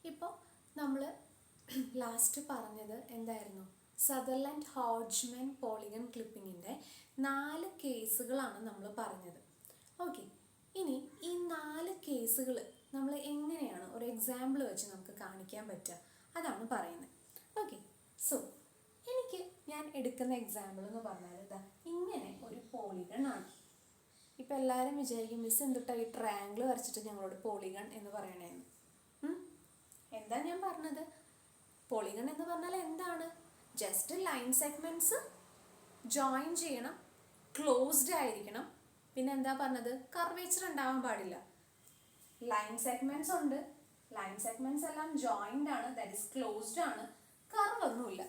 ഇപ്പോൾ നമ്മൾ ലാസ്റ്റ് പറഞ്ഞത് എന്തായിരുന്നു? സദർലാൻഡ് ഹോഡ്ജ്മാൻ പോളിഗൺ ക്ലിപ്പിങ്ങിൻ്റെ 4 കേസുകളാണ് നമ്മൾ പറഞ്ഞത്. ഓക്കെ, ഇനി ഈ 4 കേസുകൾ നമ്മൾ എങ്ങനെയാണ് ഒരു എക്സാമ്പിൾ വെച്ച് നമുക്ക് കാണിക്കാൻ പറ്റുക, അതാണ് പറയുന്നത്. ഓക്കെ, സോ ഞാൻ എടുക്കുന്ന എക്സാമ്പിൾ എന്ന് പറഞ്ഞാൽ ഇതാ ഇങ്ങനെ ഒരു പോളിഗൺ ആണ്. ഇപ്പം എല്ലാവരും വിചാരിക്കും മിസ് എന്തിട്ടാ ഈ ട്രയാങ്കിൾ വരച്ചിട്ട് ഞങ്ങളോട് പോളിഗൺ എന്ന് പറയണേന്ന്. എന്താ ഞാൻ പറഞ്ഞത്? പോളിഗൺ എന്ന് പറഞ്ഞാൽ എന്താണ്? ജസ്റ്റ് ലൈൻ സെഗ്മെന്റ്സ് ജോയിൻ ചെയ്യണം, ക്ലോസ്ഡ് ആയിരിക്കണം. പിന്നെ എന്താ പറഞ്ഞത്? കർവേച്ചർ ഉണ്ടാവാൻ പാടില്ല. ലൈൻ സെഗ്മെന്റ്സ് ഉണ്ട്, ലൈൻ സെഗ്മെന്റ്സ് എല്ലാം ജോയിൻഡ് ആണ്, ദാറ്റ് ഈസ് ക്ലോസ്ഡ് ആണ്, കർവ് ഒന്നുമില്ല.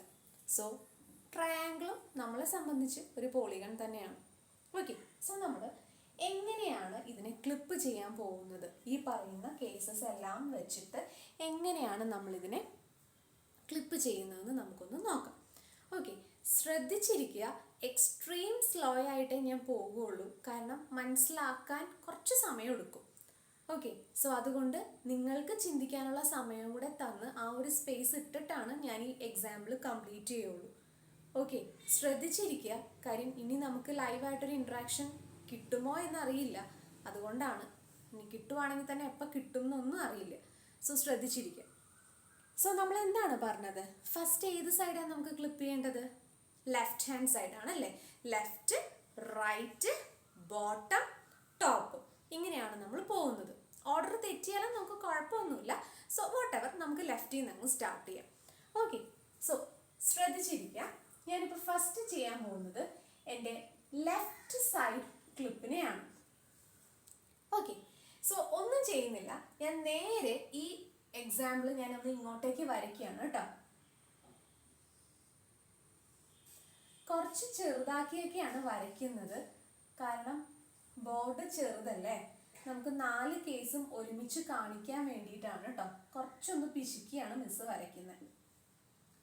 സോ ട്രയാങ്കിളും നമ്മളെ സംബന്ധിച്ച് ഒരു പോളിഗൺ തന്നെയാണ്. ഓക്കെ, സോ നമ്മൾ എങ്ങനെയാണ് ഇതിനെ ക്ലിപ്പ് ചെയ്യാൻ പോകുന്നത്? ഈ പറയുന്ന കേസസ് എല്ലാം വെച്ചിട്ട് എങ്ങനെയാണ് നമ്മളിതിനെ ക്ലിപ്പ് ചെയ്യുന്നതെന്ന് നമുക്കൊന്ന് നോക്കാം. ഓക്കെ, ശ്രദ്ധിച്ചിരിക്കുക. എക്സ്ട്രീം സ്ലോ ആയിട്ടേ ഞാൻ പോകുള്ളൂ, കാരണം മനസ്സിലാക്കാൻ കുറച്ച് സമയം എടുക്കും. ഓക്കെ, സോ അതുകൊണ്ട് നിങ്ങൾക്ക് ചിന്തിക്കാനുള്ള സമയം കൂടെ തന്ന് ആ ഒരു സ്പേസ് ഇട്ടിട്ടാണ് ഞാൻ ഈ എക്സാമ്പിൾ കംപ്ലീറ്റ് ചെയ്യുള്ളൂ. ഓക്കെ, ശ്രദ്ധിച്ചിരിക്കുക. കാര്യം ഇനി നമുക്ക് ലൈവായിട്ടൊരു ഇൻട്രാക്ഷൻ കിട്ടുമോ എന്നറിയില്ല, അതുകൊണ്ടാണ്. ഇനി കിട്ടുവാണെങ്കിൽ തന്നെ എപ്പോൾ കിട്ടും എന്നൊന്നും അറിയില്ല. സോ ശ്രദ്ധിച്ചിരിക്കുക. സോ നമ്മൾ എന്താണ് പറഞ്ഞത്? ഫസ്റ്റ് ഏത് സൈഡാണ് നമുക്ക് ക്ലിപ്പ് ചെയ്യേണ്ടത്? ലെഫ്റ്റ് ഹാൻഡ് സൈഡാണ് അല്ലേ? ലെഫ്റ്റ്, റൈറ്റ്, ബോട്ടം, ടോപ്പ്, ഇങ്ങനെയാണ് നമ്മൾ പോകുന്നത്. ഓർഡർ തെറ്റിയാലും നമുക്ക് കുഴപ്പമൊന്നുമില്ല. സോ വാട്ട് എവർ, നമുക്ക് ലെഫ്റ്റിൽ നിന്ന് അങ്ങ് സ്റ്റാർട്ട് ചെയ്യാം. ഓക്കെ, സോ ശ്രദ്ധിച്ചിരിക്കുക. ഞാനിപ്പോൾ ഫസ്റ്റ് ചെയ്യാൻ പോകുന്നത് എൻ്റെ ലെഫ്റ്റ് സൈഡ് ക്ലിപ്പിനെയാണ്. ഓക്കെ, സോ ഒന്നും ചെയ്യുന്നില്ല, ഞാൻ നേരെ ഈ എക്സാമ്പിൾ ഞാനൊന്ന് ഇങ്ങോട്ടേക്ക് വരയ്ക്കുകയാണ് കേട്ടോ. കുറച്ച് ചെറുതാക്കിയൊക്കെയാണ് വരയ്ക്കുന്നത്, കാരണം ബോർഡ് ചെറുതല്ലേ. നമുക്ക് 4 കേസും ഒരുമിച്ച് കാണിക്കാൻ വേണ്ടിയിട്ടാണ് കേട്ടോ. കുറച്ചൊന്ന് പിശുക്കിയാണ് മിസ് വരയ്ക്കുന്നത്,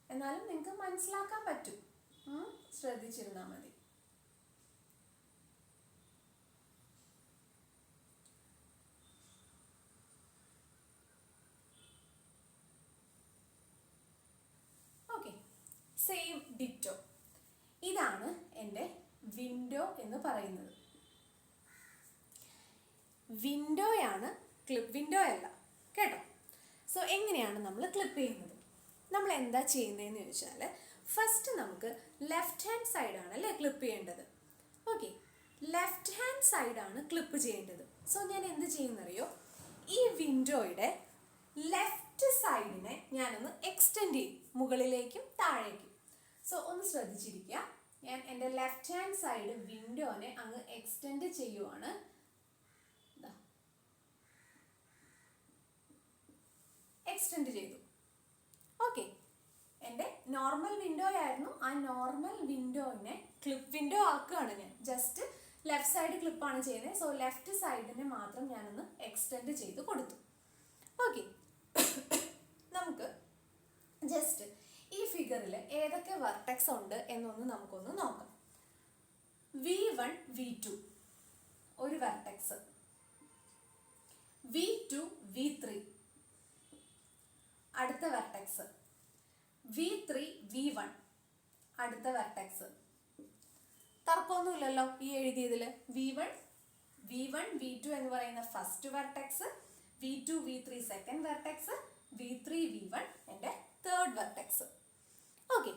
എന്നാലും നിങ്ങൾക്ക് മനസ്സിലാക്കാൻ പറ്റും. ശ്രദ്ധിച്ചിരുന്നാൽ മതി. Okay, same ditto. ഇതാണ് എൻ്റെ വിൻഡോ എന്ന് പറയുന്നത്. വിൻഡോയാണ്, ക്ലിപ്പ് വിൻഡോ അല്ല കേട്ടോ. സോ എങ്ങനെയാണ് നമ്മൾ ക്ലിപ്പ് ചെയ്യുന്നത്? നമ്മൾ എന്താ ചെയ്യുന്നതെന്ന് ചോദിച്ചാൽ, ഫസ്റ്റ് നമുക്ക് ലെഫ്റ്റ് ഹാൻഡ് സൈഡാണ് അല്ലേ ക്ലിപ്പ് ചെയ്യേണ്ടത്. ഓക്കെ, ലെഫ്റ്റ് ഹാൻഡ് സൈഡാണ് ക്ലിപ്പ് ചെയ്യേണ്ടത്. സോ ഞാൻ എന്ത് ചെയ്യുന്നറിയോ? ഈ വിൻഡോയുടെ ലെഫ്റ്റ് സൈഡിനെ ഞാനൊന്ന് എക്സ്റ്റെൻഡ് ചെയ്യും, മുകളിലേക്കും താഴേക്കും. സോ ഒന്ന് ശ്രദ്ധിച്ചിരിക്കുക. ഞാൻ എൻ്റെ ലെഫ്റ്റ് ഹാൻഡ് സൈഡ് വിൻഡോനെ അങ്ങ് എക്സ്റ്റെൻഡ് ചെയ്യുവാണ്. എക്സ്റ്റെൻഡ് ചെയ്തു. ഓക്കെ, എൻ്റെ നോർമൽ വിൻഡോ ആയിരുന്നു. ആ നോർമൽ വിൻഡോനെ ക്ലിപ്പ് വിൻഡോ ആക്കുകയാണ് ഞാൻ. ജസ്റ്റ് ലെഫ്റ്റ് സൈഡ് ക്ലിപ്പാണ് ചെയ്യുന്നത്. സോ ലെഫ്റ്റ് സൈഡിനെ മാത്രം ഞാനൊന്ന് എക്സ്റ്റെൻഡ് ചെയ്ത് കൊടുത്തു. ഓക്കെ, നമുക്ക് ജസ്റ്റ് ഈ ഫിഗറിൽ ഏതൊക്കെ വെർട്ടെക്സ് ഉണ്ട് എന്നൊന്ന് നമുക്കൊന്ന് നോക്കാം. V1, V2 ഒരു വെർട്ടെക്സ്, V2, V3 അടുത്ത വെർട്ടെക്സ്, V3, V1 അടുത്ത വെർട്ടെക്സ്. തർക്കമൊന്നുമില്ലല്ലോ ഈ എഴുതിയതിൽ. V1, V2 എന്ന് പറയുന്ന first vertex, V2, V3 second vertex, V3, V1 എൻ്റെ തേർഡ് വെർട്ടെക്സ്. ഓക്കെ,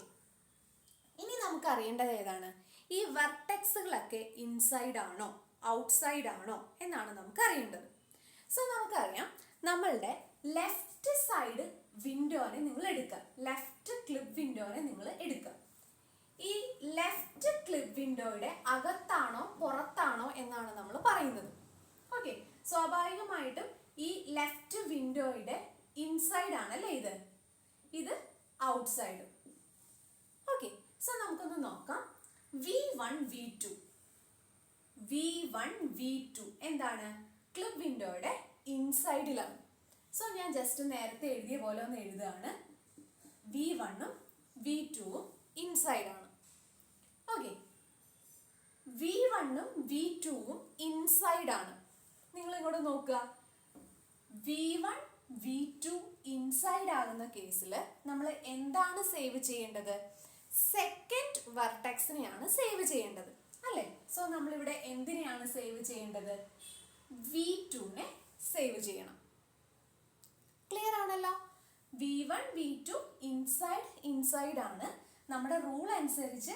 ഇനി നമുക്ക് അറിയേണ്ടത് ഏതാണ്? ഈ വെർട്ടെക്സുകളൊക്കെ ഇൻസൈഡ് ആണോ ഔട്ട്സൈഡ് ആണോ എന്നാണ് നമുക്ക് അറിയേണ്ടത്. സോ നമുക്കറിയാം, നമ്മളുടെ ലെഫ്റ്റ് സൈഡ് വിൻഡോനെ നിങ്ങൾ എടുക്കുക, ലെഫ്റ്റ് ക്ലിപ്പ് വിൻഡോനെ നിങ്ങൾ എടുക്കുക. ഈ ലെഫ്റ്റ് ക്ലിപ്പ് വിൻഡോയുടെ അകത്താണോ പുറത്താണോ എന്നാണ് നമ്മൾ പറയുന്നത്. ഓക്കെ, സ്വാഭാവികമായിട്ടും ഈ ലെഫ്റ്റ് വിൻഡോയുടെ ഇൻസൈഡ് ആണല്ലേ ഇത് ഔട്ട്സൈഡ്. ഓക്കെ, സോ നമുക്കൊന്ന് നോക്കാം. V1, V2 എന്താണ്? ക്ലിപ്പ് വിൻഡോയുടെ ഇൻസൈഡിലാണ്. സോ ഞാൻ ജസ്റ്റ് നേരത്തെ എഴുതിയ പോലെ ഒന്ന് എഴുതുകയാണ്. V1ഉം V2ഉം ഇൻസൈഡാണ്. ഓക്കെ, V1ഉം V2ഉം ഇൻസൈഡാണ്. നിങ്ങൾ ഇങ്ങോട്ട് നോക്കുക. V1, V2 ഇൻസൈഡ് ഇൻസൈഡ് ആകുന്ന കേസിൽ നമ്മൾ എന്താണ് സേവ് ചെയ്യേണ്ടത്? സെക്കൻഡ് വെർട്ടെക്സിനെയാണ് സേവ് ചെയ്യേണ്ടത് അല്ലേ? സോ നമ്മളിവിടെ എന്തിനെയാണ് സേവ് ചെയ്യേണ്ടത്? V2നെ സേവ് ചെയ്യണം. ക്ലിയർ ആണല്ലോ? V1 V2 ഇൻസൈഡ് ആണ്. നമ്മുടെ റൂൾ അനുസരിച്ച്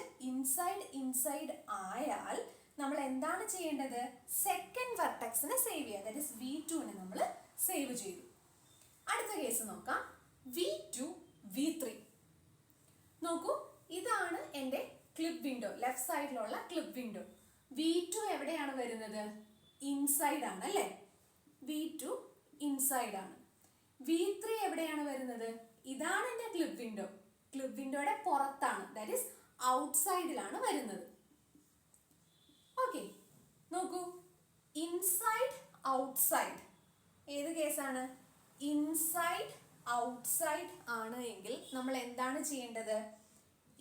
ഇൻസൈഡ് ആയാൽ നമ്മൾ എന്താണ് ചെയ്യേണ്ടത്? സെക്കൻഡ് വെർട്ടെക്സിനെ സേവ് ചെയ്യുക. ദാറ്റ് ഈസ് V2നെ നമ്മൾ സേവ് ചെയ്തു. അടുത്ത കേസ് നോക്കാം. V2 V3. നോക്കൂ, ഇതാണ് എൻ്റെ ക്ലിപ്പ് വിൻഡോ, ലെഫ്റ്റ് സൈഡിലുള്ള ക്ലിപ്പ് വിൻഡോ. V2 എവിടെയാണ് വരുന്നത്? ഇൻസൈഡ് ആണ് അല്ലേ? V2 ഇൻസൈഡ് ആണ്. V3 എവിടെയാണ് വരുന്നത്? ഇതാണ് എൻ്റെ ക്ലിപ്പ് വിൻഡോ. ക്ലിപ്പ് വിൻഡോയുടെ പുറത്താണ്, ദാറ്റ് ഈസ് ഔട്ട്സൈഡിലാണ് വരുന്നത്. ഓക്കെ, നോക്കൂ, ഇൻസൈഡ് ഔട്ട്സൈഡ് ഏത് കേസാണ്? ഇൻസൈഡ് ഔട്ട്സൈഡ് ആണ് എങ്കിൽ നമ്മൾ എന്താണ് ചെയ്യേണ്ടത്?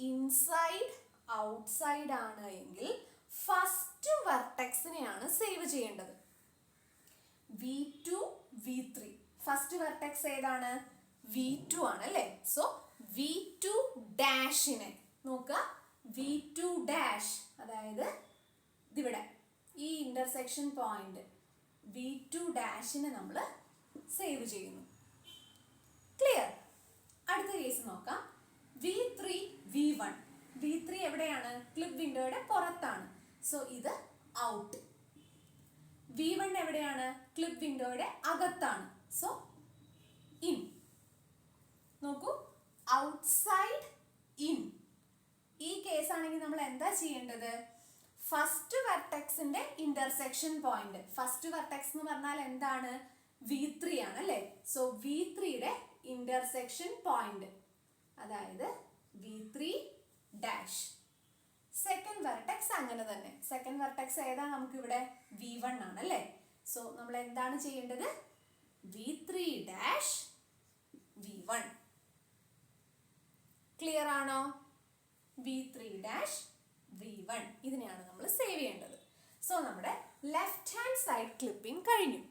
ഇൻസൈഡ് ഔട്ട്സൈഡ് ആണ് എങ്കിൽ ഫസ്റ്റ് വെർട്ടെക്സിനെയാണ് സേവ് ചെയ്യേണ്ടത്. V2 V3 ഫസ്റ്റ് വെർട്ടെക്സ് ഏതാണ്? V2 ആണ് അല്ലേ? സോ V2 ഡാഷിനെ നോക്കുക. V2 ഡാഷ് അതായത് ഇതിവിടെ ഈ ഇന്റർസെക്ഷൻ പോയിന്റ് V2 ഡാഷിനെ നമ്മൾ സേവ് ചെയ്യുന്നു. ക്ലിയർ? അടുത്ത കേസ് നോക്കാം. V3 V1. V3 എവിടെയാണ്? ക്ലിപ്പ് വിൻഡോയുടെ പുറത്താണ്. സോ ഇത് ഔട്ട്. V1 എവിടെയാണ്? ക്ലിപ്പ് വിൻഡോയുടെ അകത്താണ്. So in. നോക്കൂ, ഔട്ട്സൈഡ് ഇൻ. ഈ കേസ് ആണെങ്കിൽ നമ്മൾ എന്താ ചെയ്യേണ്ടത്? ഫസ്റ്റ് വെർട്ടെക്സിന്റെ ഇന്റർസെക്ഷൻ പോയിന്റ്. ഫസ്റ്റ് വെർട്ടെക്സ് എന്ന് പറഞ്ഞാൽ എന്താണ്? V3 ആണ് അല്ലേ? സോ V3യുടെ ഇന്റർസെക്ഷൻ പോയിന്റ് അതായത് V3 ഡാഷ്. സെക്കൻഡ് വെർട്ടെക്സ് അങ്ങനെ തന്നെ. സെക്കൻഡ് വെർട്ടെക്സ് ഏതാ? നമുക്കിവിടെ V1 ആണ് അല്ലേ? സോ നമ്മൾ എന്താണ് ചെയ്യേണ്ടത്? V3 dash V1. ക്ലിയർ ആണോ? V3 ഡാഷ് V1 ഇതിനെയാണ് നമ്മൾ സേവ് ചെയ്യേണ്ടത്. സോ നമ്മുടെ ലെഫ്റ്റ് ഹാൻഡ് സൈഡ് ക്ലിപ്പിംഗ് കഴിഞ്ഞു.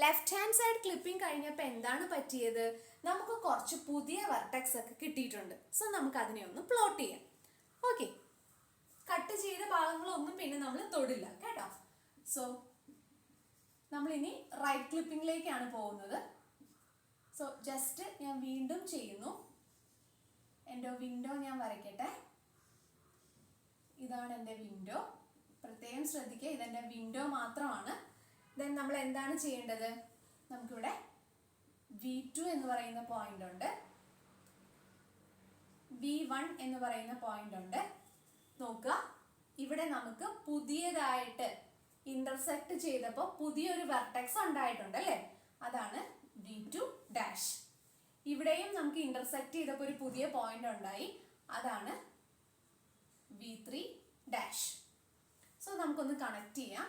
ലെഫ്റ്റ് ഹാൻഡ് സൈഡ് ക്ലിപ്പിംഗ് കഴിഞ്ഞപ്പോൾ എന്താണ് പറ്റിയത്? നമുക്ക് കുറച്ച് പുതിയ വെർട്ടെക്സ് ഒക്കെ കിട്ടിയിട്ടുണ്ട്. സോ നമുക്ക് അതിനെ ഒന്ന് പ്ലോട്ട് ചെയ്യാം. ഓക്കെ, കട്ട് ചെയ്ത ഭാഗങ്ങളൊന്നും പിന്നെ നമ്മൾ തൊടില്ല കേട്ടോ. സോ നമ്മളിനി റൈറ്റ് ക്ലിപ്പിംഗിലേക്കാണ് പോകുന്നത്. സോ ജസ്റ്റ് ഞാൻ വീണ്ടും ചെയ്യുന്നു. എൻ്റെ വിൻഡോ ഞാൻ വരയ്ക്കട്ടെ. ഇതാണ് എൻ്റെ വിൻഡോ. പ്രത്യേകം ശ്രദ്ധിക്കുക, ഇതെൻ്റെ വിൻഡോ മാത്രമാണ്. ദെൻ നമ്മൾ എന്താണ് ചെയ്യേണ്ടത്? നമുക്കിവിടെ V2 എന്ന് പറയുന്ന പോയിന്റ് ഉണ്ട്, V1 എന്ന് പറയുന്ന പോയിന്റ് ഉണ്ട്. നോക്കുക, ഇവിടെ നമുക്ക് പുതിയതായിട്ട് ഇന്റർസെക്ട് ചെയ്തപ്പോൾ പുതിയൊരു വെർട്ടെക്സ് ഉണ്ടായിട്ടുണ്ട് അല്ലേ? അതാണ് V2 ഡാഷ്. ഇവിടെയും നമുക്ക് ഇന്റർസെക്ട് ചെയ്തപ്പോൾ ഒരു പുതിയ പോയിന്റ് ഉണ്ടായി, അതാണ് V3 ഡാഷ്. സോ നമുക്കൊന്ന് കണക്ട് ചെയ്യാം.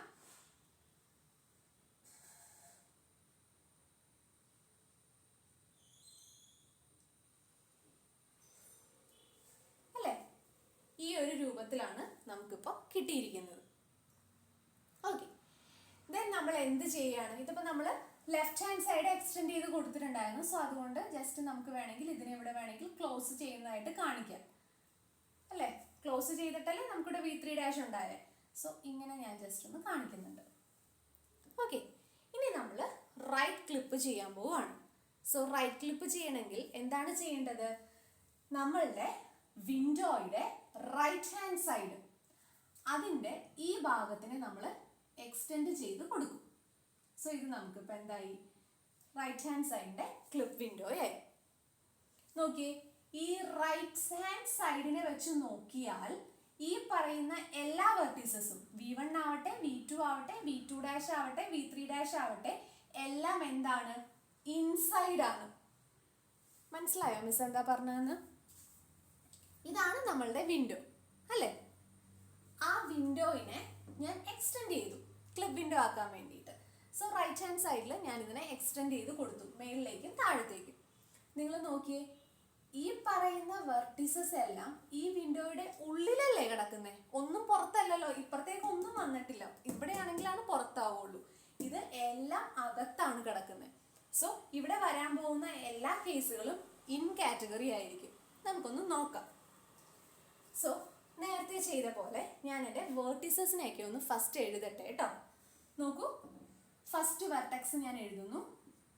അല്ലേ? ഈ ഒരു രൂപത്തിലാണ് നമുക്കിപ്പോൾ കിട്ടിയിരിക്കുന്നത്. ഓക്കെ, ദെൻ നമ്മൾ എന്ത് ചെയ്യാണ്? ഇതിപ്പോൾ നമ്മൾ ലെഫ്റ്റ് ഹാൻഡ് സൈഡ് എക്സ്റ്റെൻഡ് ചെയ്ത് കൊടുത്തിട്ടുണ്ടായിരുന്നു. സോ അതുകൊണ്ട് ജസ്റ്റ് നമുക്ക് വേണമെങ്കിൽ ഇതിനെ ഇവിടെ വേണമെങ്കിൽ ക്ലോസ് ചെയ്യുന്നതായിട്ട് കാണിക്കാം അല്ലേ? ക്ലോസ് ചെയ്തിട്ടല്ലേ നമുക്കിവിടെ V3 ഡാഷ് ഉണ്ടായേ. സോ ഇങ്ങനെ ഞാൻ ജസ്റ്റ് ഒന്ന് കാണിക്കുന്നുണ്ട്. ഓക്കെ, ഇനി നമ്മൾ റൈറ്റ് ക്ലിപ്പ് ചെയ്യാൻ പോവുകയാണ്. സോ റൈറ്റ് ക്ലിപ്പ് ചെയ്യണമെങ്കിൽ എന്താണ് ചെയ്യേണ്ടത്? നമ്മളുടെ വിൻഡോയുടെ റൈറ്റ് ഹാൻഡ് സൈഡ് അതിൻ്റെ ഈ ഭാഗത്തിന് നമ്മൾ എക്സ്റ്റെൻഡ് ചെയ്ത് കൊടുക്കും. സോ ഇത് നമുക്കിപ്പോൾ എന്തായി? റൈറ്റ് ഹാൻഡ് സൈഡിൻ്റെ ക്ലിപ്പ് വിൻഡോയായി. നോക്കിയേ, ഈ റൈറ്റ് ഹാൻഡ് സൈഡിനെ വെച്ച് നോക്കിയാൽ ഈ പറയുന്ന എല്ലാ വെർട്ടീസസും V1 ആവട്ടെ, V2 ആവട്ടെ, V2 ഡാഷ് ആവട്ടെ, V3 ഡാഷ് ആവട്ടെ, എല്ലാം എന്താണ്? ഇൻസൈഡ് ആണ്. മനസ്സിലായോ മിസ് എന്താ പറഞ്ഞതെന്ന്? ഇതാണ് നമ്മളുടെ വിൻഡോ അല്ലേ? ആ വിൻഡോയിനെ ഞാൻ എക്സ്റ്റെൻഡ് ചെയ്തു ക്ലിപ്പ് വിൻഡോ ആക്കാൻ വേണ്ടിയിട്ട്. സോ റൈറ്റ് ഹാൻഡ് സൈഡിൽ ഞാൻ ഇതിനെ എക്സ്റ്റെൻഡ് ചെയ്ത് കൊടുത്തു, മേളിലേക്കും താഴത്തേക്കും. നിങ്ങൾ നോക്കിയേ, ഈ പറയുന്ന വെർട്ടിസസ് എല്ലാം ഈ വിൻഡോയുടെ ഉള്ളിലല്ലേ കിടക്കുന്നത്? ഒന്നും പുറത്തല്ലല്ലോ, ഇപ്പുറത്തേക്ക് ഒന്നും വന്നിട്ടില്ല. ഇവിടെയാണെങ്കിലാണ് പുറത്താവുള്ളൂ. ഇത് എല്ലാം അകത്താണ് കിടക്കുന്നത്. സോ ഇവിടെ വരാൻ പോകുന്ന എല്ലാ കേസുകളും ഇൻ കാറ്റഗറി ആയിരിക്കും. നമുക്കൊന്ന് നോക്കാം. സോ നേരത്തെ ചെയ്ത പോലെ ഞാൻ എൻ്റെ വേർട്ടിസസിനെയൊക്കെ ഒന്ന് ഫസ്റ്റ് എഴുതട്ടെ കേട്ടോ. നോക്കൂ, ഫസ്റ്റ് വെർട്ടെക്സ് ഞാൻ എഴുതുന്നു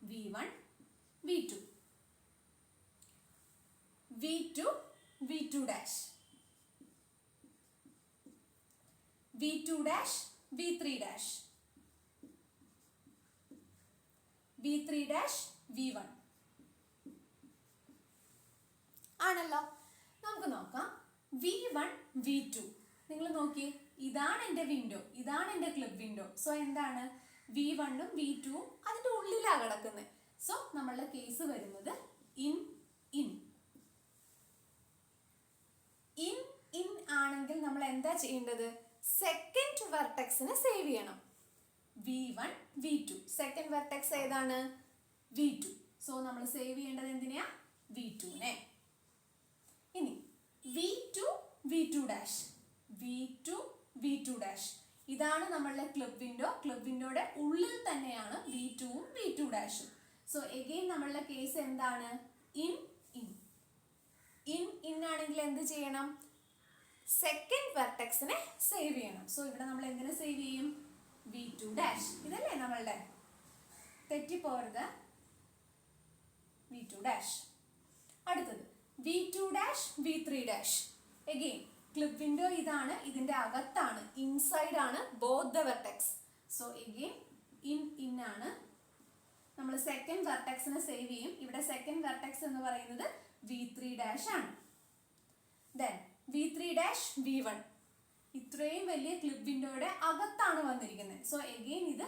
v1 v2 v2 v2 dash v2 dash v3 dash v3 dash v1 ആണല്ലോ. നമുക്ക് നോക്കാം v1 v2. നിങ്ങൾ നോക്കിയേ, ഇതാണ് എൻ്റെ വിൻഡോ, ഇതാണ് എൻ്റെ ക്ലിപ്പ് വിൻഡോ. സോ എന്താണ്, v1ഉം v2ഉം അതിൻ്റെ ഉള്ളിലാണ് കിടക്കുന്നത്. സോ നമ്മളുടെ കേസ് വരുന്നത് ഇൻ ഇൻ ഇൻ ഇൻ ആണെങ്കിൽ നമ്മൾ എന്താ ചെയ്യേണ്ടത്, സെക്കൻഡ് വെർട്ടെക്സിനെ സേവ് ചെയ്യണം. v1 v2, സെക്കൻഡ് വെർട്ടെക്സ് ഏതാണ്, v2. സോ നമ്മൾ സേവ് ചെയ്യേണ്ടത് എന്തിനാ, v2നെ. ഇനി v2 v2 dash v2 v2 dash ഇതാണ് നമ്മളുടെ ക്ലിപ്പ് വിൻഡോ. ക്ലിപ്പ് വിൻഡോയുടെ ഉള്ളിൽ തന്നെയാണ് v2ഉം v2 ഡാഷും. സോ എഗെയിൻ നമ്മളുടെ കേസ് എന്താണ്, ഇൻ ഇൻ ഇൻ ഇൻ ആണെങ്കിൽ എന്ത് ചെയ്യണം, സെക്കൻഡ് വെർട്ടെക്സിനെ സേവ് ചെയ്യണം. സോ ഇവിടെ നമ്മൾ എന്തിനെ സേവ് ചെയ്യും, v2 ഡാഷ്. ഇതല്ലേ നമ്മളുടെ, തെറ്റിപ്പോരുത്, v2 ഡാഷ്. അടുത്തത് v2 dash v3 dash. Again clip window ഇതാണ്, ഇതിന്റെ അകത്താണ്, ഇൻസൈഡ് ആണ് both the vertex. So again in in ആണ്. നമ്മൾ സെക്കൻഡ് വെർട്ടെക്സിനെ സേവ് ചെയ്യും. ഇവിടെ സെക്കൻഡ് വെർട്ടെക്സ് എന്ന് പറയുന്നത് v3 ഡാഷ് ആണ്. ദെൻ v3 ഡാഷ് v1, ഇത്രയും വലിയ ക്ലിപ്പ് വിൻഡോയുടെ അകത്താണ് വന്നിരിക്കുന്നത്. സോ എഗെയിൻ ഇത്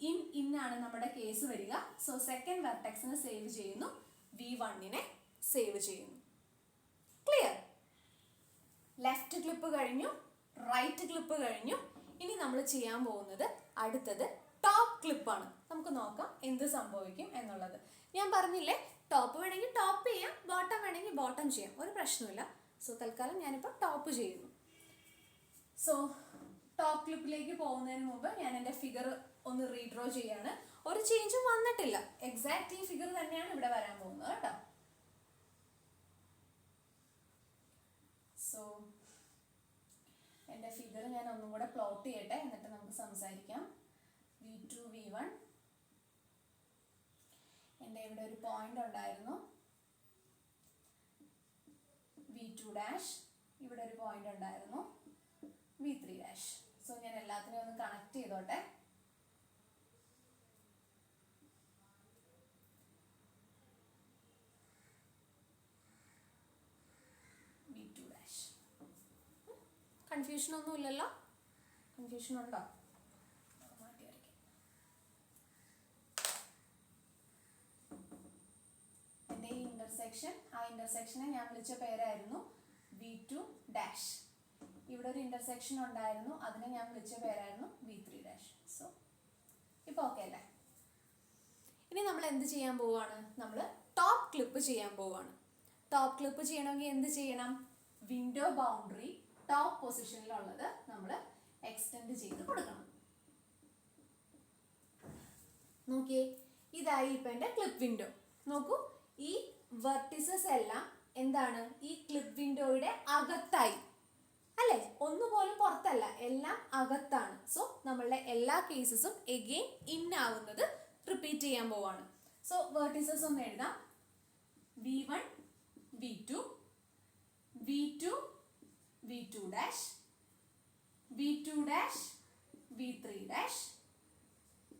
ഇൻ ഇൻ ആണ് നമ്മുടെ കേസ് വരിക. സോ സെക്കൻഡ് വെർട്ടെക്സിനെ സേവ് ചെയ്യുന്നു, v1നെ സേവ് ചെയ്യുന്നു. ക്ലിയർ? ലെഫ്റ്റ് ക്ലിപ്പ് കഴിഞ്ഞു, റൈറ്റ് ക്ലിപ്പ് കഴിഞ്ഞു. ഇനി നമ്മൾ ചെയ്യാൻ പോകുന്നത് അടുത്തത് ടോപ്പ് ക്ലിപ്പാണ്. നമുക്ക് നോക്കാം എന്ത് സംഭവിക്കും എന്നുള്ളത്. ഞാൻ പറഞ്ഞില്ലേ, ടോപ്പ് വേണമെങ്കിൽ ടോപ്പ് ചെയ്യാം, ബോട്ടം വേണമെങ്കിൽ ബോട്ടം ചെയ്യാം, ഒരു പ്രശ്നമില്ല. സോ തൽക്കാലം ഞാനിപ്പോൾ ടോപ്പ് ചെയ്യുന്നു. സോ ടോപ്പ് ക്ലിപ്പിലേക്ക് പോകുന്നതിന് മുമ്പ് ഞാൻ എൻ്റെ ഫിഗർ ഒന്ന് റീഡ്രോ ചെയ്യാണ്. ഒരു ചേഞ്ചും വന്നിട്ടില്ല, എക്സാക്ട് ഈ ഫിഗർ തന്നെയാണ് ഇവിടെ വരാൻ പോകുന്നത് കേട്ടോ. സോ എൻ്റെ ഫിഗർ ഞാൻ ഒന്നും കൂടെ പ്ലോട്ട് ചെയ്യട്ടെ, എന്നിട്ട് നമുക്ക് സംസാരിക്കാം. v2 v1, എൻ്റെ ഇവിടെ ഒരു പോയിന്റ് ഉണ്ടായിരുന്നു, v2 ഡാഷ്, ഇവിടെ ഒരു പോയിന്റ് ഉണ്ടായിരുന്നു, v3 ഡാഷ്. സോ ഞാൻ എല്ലാത്തിനെയും ഒന്ന് കണക്ട് ചെയ്തോട്ടെ. v2 dash. കൺഫ്യൂഷൻ ഒന്നും ഇല്ലല്ലോ? കൺഫ്യൂഷൻ ഉണ്ടോ? മാറ്റി വരയ്ക്കാം. എൻ്റെ ഈ ഇന്റർസെക്ഷൻ, ആ ഇന്റർസെക്ഷനെ ഞാൻ വിളിച്ച പേരായിരുന്നു v2 ഡാഷ്. ഇവിടെ ഒരു ഇന്റർസെക്ഷൻ ഉണ്ടായിരുന്നു, അതിനെ ഞാൻ വിളിച്ച പേരായിരുന്നു v3 ഡാഷ്. സോ ഇപ്പോൾ ഓക്കെ അല്ലേ? ഇനി നമ്മൾ എന്ത് ചെയ്യാൻ പോവാണ്, നമ്മൾ ടോപ്പ് ക്ലിപ്പ് ചെയ്യാൻ പോവാണ്. ടോപ്പ് ക്ലിപ്പ് ചെയ്യണമെങ്കിൽ എന്ത് ചെയ്യണം, വിൻഡോ ബൗണ്ടറി ടോപ്പ് പൊസിഷനിലുള്ളത് നമ്മൾ എക്സ്റ്റെൻഡ് ചെയ്ത് കൊടുക്കണം. നോക്കിയേ, ഇതായി ഇപ്പം എൻ്റെ ക്ലിപ്പ് വിൻഡോ. നോക്കൂ, ഈ വെർട്ടിസസ് എല്ലാം എന്താണ്, ഈ ക്ലിപ്പ് വിൻഡോയുടെ അകത്തായി അല്ലേ, ഒന്നുപോലും പുറത്തല്ല, എല്ലാം അകത്താണ്. സോ നമ്മളുടെ എല്ലാ കേസസും എഗെയിൻ ഇൻ ആവുന്നത് റിപ്പീറ്റ് ചെയ്യാൻ പോവാണ്. സോ വെർട്ടിസസ് ഒന്ന് എഴുതാം, v1 v2 v2 v2 dash v2 dash v3 dash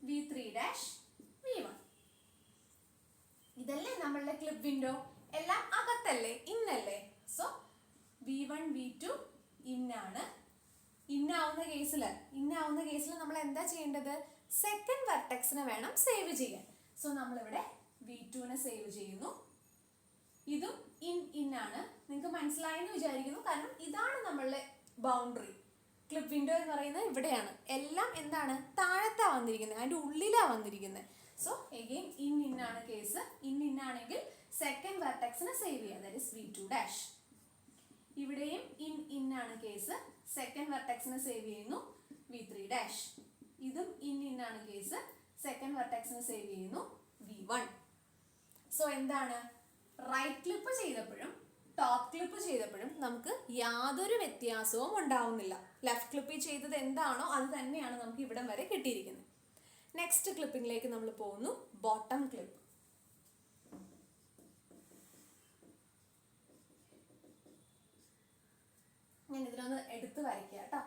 v3 dash v1. ഇതല്ലേ നമ്മളുടെ ക്ലിപ്പ് വിൻഡോ, എല്ലാം അകത്തല്ലേ, ഇന്നല്ലേ. സോ v1 v2 ഇന്നാണ്. ഇന്നാവുന്ന കേസിൽ നമ്മൾ എന്താ ചെയ്യേണ്ടത്, സെക്കൻഡ് വെർട്ടെക്സിനെ വേണം സേവ് ചെയ്യാൻ. സോ നമ്മളിവിടെ v2നെ സേവ് ചെയ്യുന്നു. ഇതും ഇൻ ആണ്. നിങ്ങൾക്ക് മനസ്സിലായെന്ന് വിചാരിക്കുന്നു, കാരണം ഇതാണ് നമ്മളുടെ ബൗണ്ടറി. ക്ലിപ്പ് വിൻഡോ എന്ന് പറയുന്നത് ഇവിടെയാണ്, എല്ലാം എന്താണ് താഴത്താ വന്നിരിക്കുന്നത്, അതിൻ്റെ ഉള്ളിലാണ് വന്നിരിക്കുന്നത്. സോ എഗെയിൻ ഇൻ ആണ് കേസ്. ഇൻ ആണെങ്കിൽ സെക്കൻഡ് വെർട്ടെക്സിനെ സേവ് ചെയ്യുക, ദാറ്റ് ഈസ് v2 ഡാഷ്. ഇവിടെയും ഇൻ ആണ് കേസ്, സെക്കൻഡ് വെർട്ടെക്സിനെ സേവ് ചെയ്യുന്നു, v3 ഡാഷ്. ഇതും ഇൻ ആണ് കേസ്, സെക്കൻഡ് വെർട്ടെക്സിനെ സേവ് ചെയ്യുന്നു, V1. സോ എന്താണ്, റൈറ്റ് ക്ലിപ്പ് ചെയ്തപ്പോഴും ടോപ്പ് ക്ലിപ്പ് ചെയ്തപ്പോഴും നമുക്ക് യാതൊരു വ്യത്യാസവും ഉണ്ടാവുന്നില്ല. ലെഫ്റ്റ് ക്ലിപ്പിൽ ചെയ്തത് എന്താണോ അത് തന്നെയാണ് നമുക്ക് ഇവിടം വരെ കിട്ടിയിരിക്കുന്നത്. നെക്സ്റ്റ് ക്ലിപ്പിംഗിലേക്ക് നമ്മൾ പോകുന്നു, ബോട്ടം ക്ലിപ്പ്. ഞാൻ ഇതിലൊന്ന് എടുത്ത് വരയ്ക്കുക കേട്ടോ.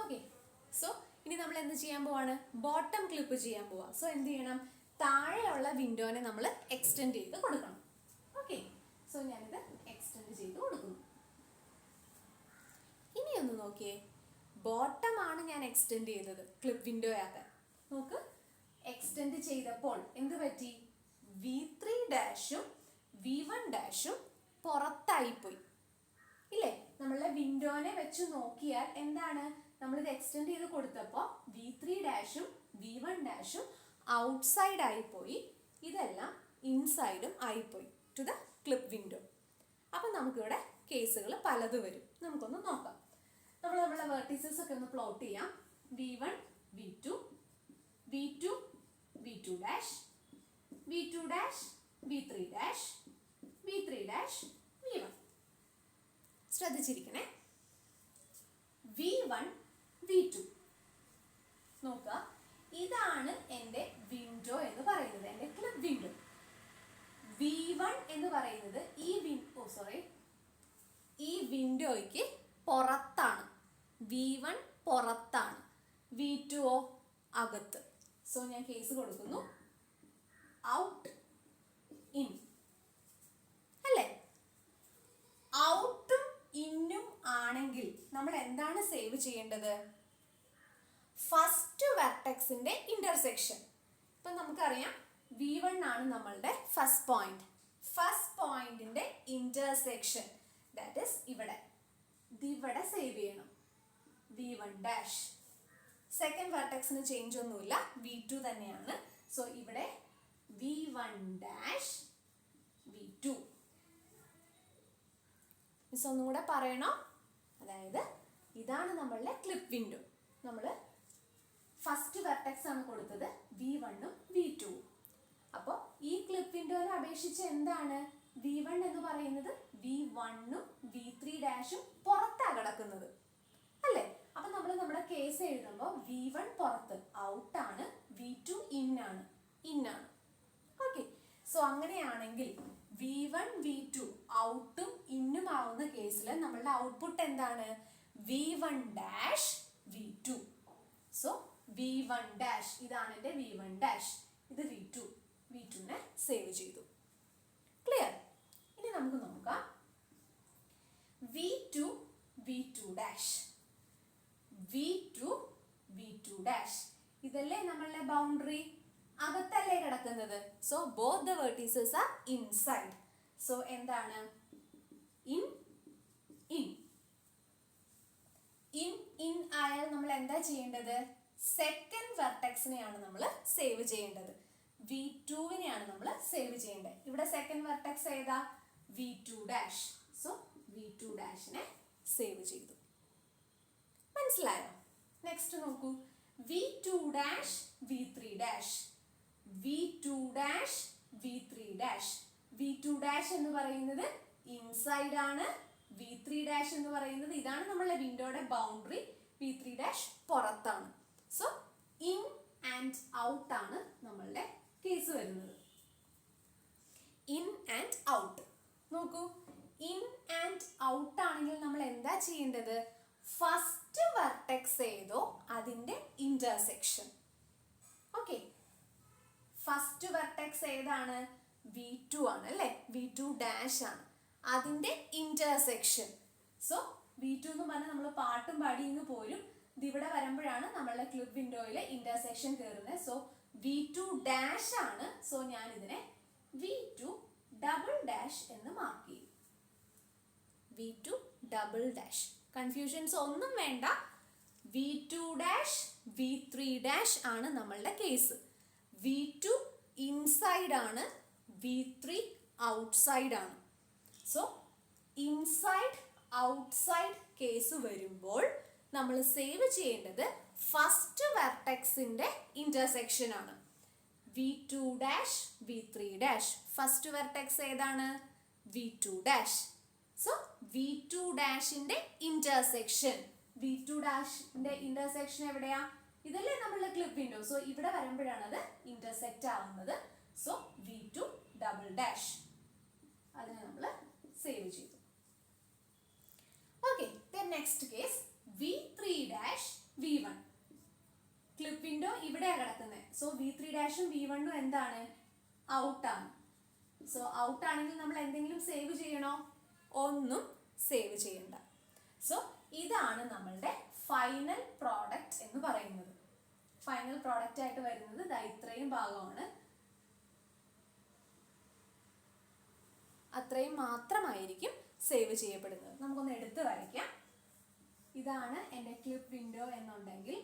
ഓക്കെ, സോ ഇനി നമ്മൾ എന്ത് ചെയ്യാൻ പോവാണ്, ബോട്ടം ക്ലിപ്പ് ചെയ്യാൻ പോവാ. സോ എന്ത് ചെയ്യണം, താഴെയുള്ള വിൻഡോനെ നമ്മൾ എക്സ്റ്റെൻഡ് ചെയ്ത് കൊടുക്കണം. ഓക്കെ, സോ ഞാനിത് എക്സ്റ്റെൻഡ് ചെയ്ത് കൊടുക്കുന്നു. ഇനി ഒന്ന് നോക്കിയേ, ബോട്ടം ആണ് ഞാൻ എക്സ്റ്റെൻഡ് ചെയ്തത് ക്ലിപ്പ് വിൻഡോ ആക്കാൻ. നോക്ക്, എക്സ്റ്റെൻഡ് ചെയ്തപ്പോൾ എന്ത് പറ്റി, V3 ഡാഷും V1 ഡാഷും പുറത്തായിപ്പോയി ഇല്ലേ. നമ്മളുടെ വിൻഡോനെ വെച്ച് നോക്കിയാൽ എന്താണ്, നമ്മളിത് എക്സ്റ്റെൻഡ് ചെയ്ത് കൊടുത്തപ്പോൾ V3 ഡാഷും V1 ഡാഷും ഔട്ട്സൈഡ് ആയിപ്പോയി, ഇതെല്ലാം ഇൻസൈഡും ആയിപ്പോയി ടു ദ ക്ലിപ്പ് വിൻഡോ. അപ്പം നമുക്കിവിടെ കേസുകൾ പലത് വരും. നമുക്കൊന്ന് നോക്കാം. നമ്മളുടെ വെർട്ടീസസ് ഒക്കെ ഒന്ന് പ്ലോട്ട് ചെയ്യാം. V1 V2 V2 V2 dash V2 dash V3 dash V3 dash V1. ശ്രദ്ധിച്ചിരിക്കണേ. V1 V2 നോക്കുക, ഇതാണ് എൻ്റെ വിൻഡോ എന്ന് പറയുന്നത്, എൻ്റെ ക്ലിപ്പ് വിൻഡോ. V1 എന്ന് പറയുന്നത് ഈ വിൻഡോയ്ക്ക് പുറത്താണ്. V1 പുറത്താണ്, V2 അകത്ത്. സോ ഞാൻ കേസ് കൊടുക്കുന്നു, ഔട്ട് ഇൻ അല്ലേ. ഔട്ടും ഇന്നും ആണെങ്കിൽ നമ്മൾ എന്താണ് സേവ് ചെയ്യേണ്ടത്, ഫസ്റ്റ് വെർട്ടെക്സിന്റെ ഇന്റർസെക്ഷൻ. ഇപ്പൊ നമുക്കറിയാം V1 ആണ് നമ്മളുടെ ഫസ്റ്റ് പോയിന്റ്. ഫസ്റ്റ് പോയിന്റിന്റെ ഇന്റർസെക്ഷൻ ദാറ്റ് ഈസ് ഇവിടെ സേവ് ചെയ്യണം, V1 ഡാഷ്. സെക്കൻഡ് വെർട്ടെക്സിന് ചേഞ്ച് ഒന്നുമില്ല, V2 തന്നെയാണ്. സോ ഇവിടെ V1 ഡാഷ് V2. മിസ് ഒന്നും കൂടെ പറയണോ, അതായത് ഇതാണ് നമ്മളുടെ ക്ലിപ്പ് വിൻഡോ. നമ്മൾ ഫസ്റ്റ് വെർട്ടെക്സ് ആണ് കൊടുത്തത്, V1ഉം V2ഉം. അപ്പോൾ ഈ ക്ലിപ്പ് വിൻഡോനെ അപേക്ഷിച്ച് എന്താണ്, V1 എന്ന് പറയുന്നത് V1ഉം V3 ഡാഷും പുറത്താണ് കിടക്കുന്നത് അല്ലേ. അപ്പൊ നമ്മൾ നമ്മുടെ കേസ് എഴുതുമ്പോൾ V1 പുറത്ത് ഔട്ടാണ്, V2 ഇന്നാണ്. ഓക്കെ, സോ അങ്ങനെയാണെങ്കിൽ V1 V2 ഔട്ടും ഇന്നും ആവുന്ന കേസിൽ നമ്മളുടെ ഔട്ട്പുട്ട് എന്താണ്, V1 dash V2. So V1 dash, ഇതാണ് എൻ്റെ V1 ഡാഷ്, ഇത് V2നെ സേവ് ചെയ്തു. ക്ലിയർ? ഇനി നമുക്ക് നോക്കാം V2 ഡാഷ് V2 ഡാഷ്. ഇതല്ലേ നമ്മളുടെ ബൗണ്ടറി, അകത്തല്ലേ കിടക്കുന്നത്. So both the vertices are inside. So എന്താണ്, ഇൻ ആയാൽ നമ്മൾ എന്താ ചെയ്യേണ്ടത്, സെക്കൻഡ് വെർട്ടെക്സിനെയാണ് നമ്മൾ സേവ് ചെയ്യേണ്ടത്, V2വിനെയാണ് നമ്മൾ സേവ് ചെയ്യേണ്ടത്. ഇവിടെ സെക്കൻഡ് വെർട്ടെക്സ് ഏതാ, V2 dash. So V2 ഡാഷിനെ save ചെയ്തു. മനസ്സിലായോ? നെക്സ്റ്റ് നോക്കൂ, V2 dash V3 dash V2 dash V3 dash. V2 dash എന്ന് പറയുന്നത് ഇൻസൈഡ് ആണ്, V3 ഡാഷ് എന്ന് പറയുന്നത് ഇതാണ് നമ്മളുടെ വിൻഡോയുടെ ബൗണ്ടറി, V3 ഡാഷ് പുറത്താണ്. സോ ഇൻ ആൻഡ് ഔട്ട് ആണ് നമ്മളുടെ കേസ് വരുന്നത്. ഇൻ ആൻഡ് ഔട്ട് നോക്കൂ, ഇൻ ആൻഡ് ഔട്ട് ആണെങ്കിൽ നമ്മൾ എന്താ ചെയ്യേണ്ടത്, ഫസ്റ്റ് വെർട്ടെക്സ് ഏതോ അതിന്റെ ഇന്റർസെക്ഷൻ. ഓക്കെ, ഫസ്റ്റ് വെർട്ടെക്സ് ഏതാണ്, V2 ആണ് അല്ലേ, V2 ഡാഷ് ആണ്, അതിന്റെ ഇന്റർസെക്ഷൻ. സോ V2 എന്ന് പറഞ്ഞാൽ നമ്മൾ പാട്ടും പാടി ഇങ്ങ് പോരും, ഇതിവിടെ വരുമ്പോഴാണ് നമ്മളുടെ ക്ലിപ്പ് വിൻഡോയിലെ ഇന്റർസെക്ഷൻ കയറുന്നത്. സോ V2 ഡാഷ് ആണ്. സോ ഞാൻ ഇതിനെ V2 ഡബിൾ ഡാഷ് എന്ന് മാർക്ക് ചെയ്യും. V2 double dash. കൺഫ്യൂഷൻസ് ഒന്നും വേണ്ട. V2 ഡാഷ് V3 ഡാഷ് ആണ് നമ്മളുടെ കേസ്. V2 ഇൻസൈഡ് ആണ്, V3 ഔട്ട്സൈഡ് ആണ്. സോ ഇൻസൈഡ് ഔട്ട്സൈഡ് കേസ് വരുമ്പോൾ നമ്മൾ സേവ് ചെയ്യേണ്ടത് ഫസ്റ്റ് വെർട്ടെക്സിന്റെ ഇന്റർസെക്ഷൻ ആണ്. V2 dash V3 dash. First vertex ഏതാണ്? V2 dash. സോ V2 ഡാഷിന്റെ ഇന്റർസെക്ഷൻ. V2 ഡാഷിന്റെ ഇന്റർസെക്ഷൻ എവിടെയാ? ഇതല്ലേ നമ്മളുടെ ക്ലിപ്പ് വിൻഡോ. സോ ഇവിടെ വരുമ്പോഴാണ് അത് ഇന്റർസെക്റ്റ് ആവുന്നത്. So V2 double dash. അതിനെ നമ്മൾ സേവ് ചെയ്തു. Okay, next case V3 dash V1. Clip window ഇവിടെയാണ് കിടക്കുന്നത്. സോ V3 ഡാഷും V1ഉം എന്താണ്? ഔട്ടാണ്. സോ ഔട്ട് ആണെങ്കിൽ നമ്മൾ എന്തെങ്കിലും സേവ് ചെയ്യണോ? ഒന്നും സേവ് ചെയ്യണ്ട. സോ ഇതാണ് നമ്മളുടെ ഫൈനൽ പ്രോഡക്റ്റ് എന്ന് പറയുന്നത്. ഫൈനൽ പ്രോഡക്റ്റ് ആയിട്ട് വരുന്നത് ദാ ഇത്രയും ഭാഗമാണ്. അത്രയും മാത്രമായിരിക്കും സേവ് ചെയ്യപ്പെടുന്നത്. നമുക്കൊന്ന് എടുത്ത് വരയ്ക്കാം. ഇതാണ് എൻ്റെ ക്ലിപ്പ് വിൻഡോ എന്നുണ്ടെങ്കിൽ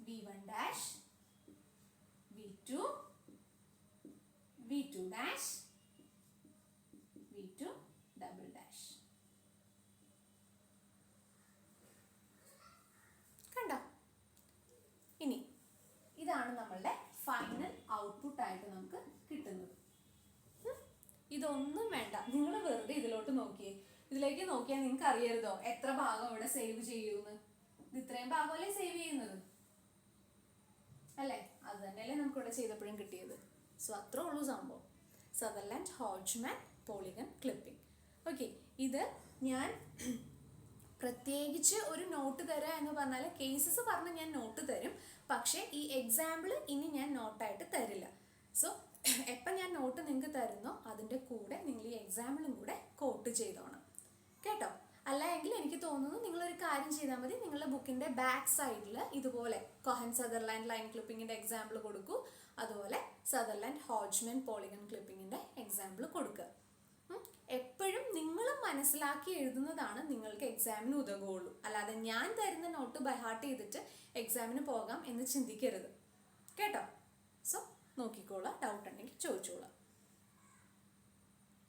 V1 dash V2 V2 dash V2 double dash. കണ്ടോ? ഇനി ഇതാണ് നമ്മളുടെ ഫൈനൽ ഔട്ട്പുട്ട് ആയിട്ട് നമുക്ക് കിട്ടുന്നത്. ഇതൊന്നും വേണ്ട, നിങ്ങൾ വെറുതെ ഇതിലോട്ട് നോക്കിയേ. ഇതിലേക്ക് നോക്കിയാൽ നിങ്ങൾക്ക് അറിയരുതോ എത്ര ഭാഗം ഇവിടെ സേവ് ചെയ്യുമെന്ന്? ഇത് ഇത്രയും ഭാഗമല്ലേ സേവ് ചെയ്യുന്നത് അല്ലേ? അത് തന്നെയല്ലേ നമുക്ക് ഇവിടെ ചെയ്തപ്പോഴും കിട്ടിയത്. സോ അത്രേ ഉള്ളൂ സംഭവം. Sutherland Hodgman polygon clipping. Okay, ഇത് ഞാൻ പ്രത്യേകിച്ച് ഒരു നോട്ട് തരാം എന്ന് പറഞ്ഞാൽ കേസസ് പറഞ്ഞ് ഞാൻ നോട്ട് തരും. പക്ഷേ ഈ എക്സാമ്പിൾ ഇനി ഞാൻ നോട്ടായിട്ട് തരില്ല. സോ എപ്പം ഞാൻ നോട്ട് നിങ്ങൾക്ക് തരുന്നോ അതിൻ്റെ കൂടെ നിങ്ങൾ ഈ എക്സാമ്പിളും കൂടെ കോട്ട് ചെയ്തോണം കേട്ടോ. അല്ല എങ്കിൽ എനിക്ക് തോന്നുന്നു നിങ്ങളൊരു കാര്യം ചെയ്താൽ മതി. നിങ്ങളുടെ ബുക്കിൻ്റെ ബാക്ക് സൈഡിൽ ഇതുപോലെ കോഹൻ സദർലാൻഡ് ലൈൻ ക്ലിപ്പിങ്ങിൻ്റെ എക്സാമ്പിൾ കൊടുക്കൂ. അതുപോലെ സദർലാൻഡ് ഹോഡ്ജ്മാൻ പോളിഗൺ ക്ലിപ്പിങ്ങിൻ്റെ എക്സാമ്പിൾ കൊടുക്കുക. എപ്പോഴും നിങ്ങൾ മനസ്സിലാക്കി എഴുതുന്നതാണ് നിങ്ങൾക്ക് എക്സാമിന് ഉതകുള്ളൂ. അല്ലാതെ ഞാൻ തരുന്ന നോട്ട് ബൈഹാർട്ട് ചെയ്തിട്ട് എക്സാമിന് പോകാം എന്ന് ചിന്തിക്കരുത് കേട്ടോ. സോ നോക്കിക്കോളാം, ഡൗട്ട് ഉണ്ടെങ്കിൽ ചോദിച്ചോളാം.